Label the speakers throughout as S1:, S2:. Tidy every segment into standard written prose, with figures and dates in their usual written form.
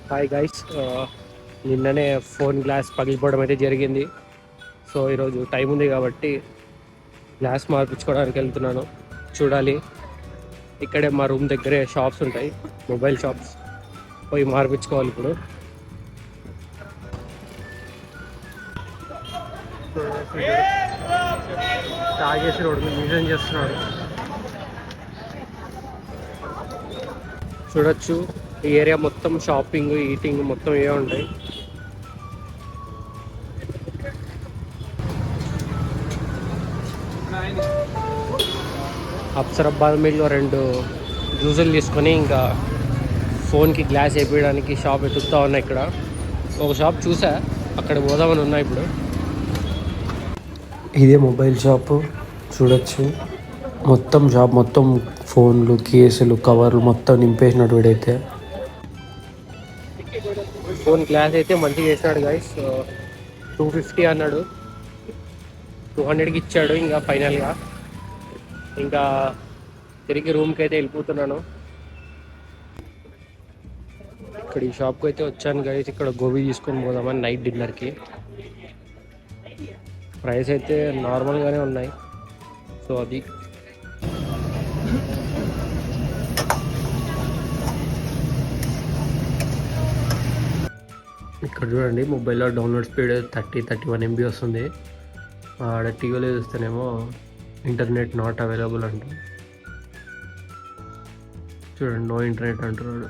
S1: Hi guys, నిన్ననే phone glass పగిలిపోవడం అయితే జరిగింది. సో ఈరోజు టైం ఉంది కాబట్టి గ్లాస్ మార్పించుకోవడానికి వెళ్తున్నాను. చూడాలి, ఇక్కడే మా రూమ్ దగ్గరే షాప్స్ ఉంటాయి, మొబైల్ షాప్స్. పోయి మార్పించుకోవాలి ఇప్పుడు. తాగేసి రోడ్డు మీద మ్యూజియం చేస్తున్నాడు. చూడొచ్చు, ఈ ఏరియా మొత్తం షాపింగ్, ఈటింగ్ మొత్తం ఏ ఉంటాయి. అప్సరబ్బాద్ మిల్లో 2 జ్యూసులు తీసుకొని ఇంకా ఫోన్కి గ్లాస్ వేపించడానికి షాప్ వెతుకుతా ఉన్నా. ఇక్కడ ఒక షాప్ చూసా, అక్కడ పోదామని ఉన్నా ఇప్పుడు.
S2: ఇదే మొబైల్ షాపు చూడొచ్చు. మొత్తం షాప్ మొత్తం ఫోన్లు, కేసులు, కవర్లు మొత్తం నింపేసినట్టు వీడైతే.
S1: ఫోన్ గ్లాస్ అయితే మంచిగా వేసినాడు గైస్. 250 అన్నాడు, 200కి ఇచ్చాడు. ఇంకా ఫైనల్గా ఇంకా తిరిగి రూమ్కి అయితే వెళ్ళిపోతున్నాను. ఇక్కడ ఈ షాప్కి అయితే వచ్చాను గైస్. ఇక్కడ గోబీ తీసుకొని పోదామని నైట్ డిన్నర్కి. ప్రైస్ అయితే నార్మల్గానే ఉన్నాయి. సో అది ఇక్కడ చూడండి, మొబైల్లో డౌన్లోడ్ స్పీడ్ 31 MB వస్తుంది. ఆడ టీవీలో చూస్తేనేమో ఇంటర్నెట్ నాట్ అవైలబుల్ అంట. చూడండి, నో ఇంటర్నెట్ అంటున్నాడు.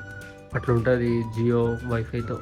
S1: అట్లా ఉంటుంది జియో వైఫైతో.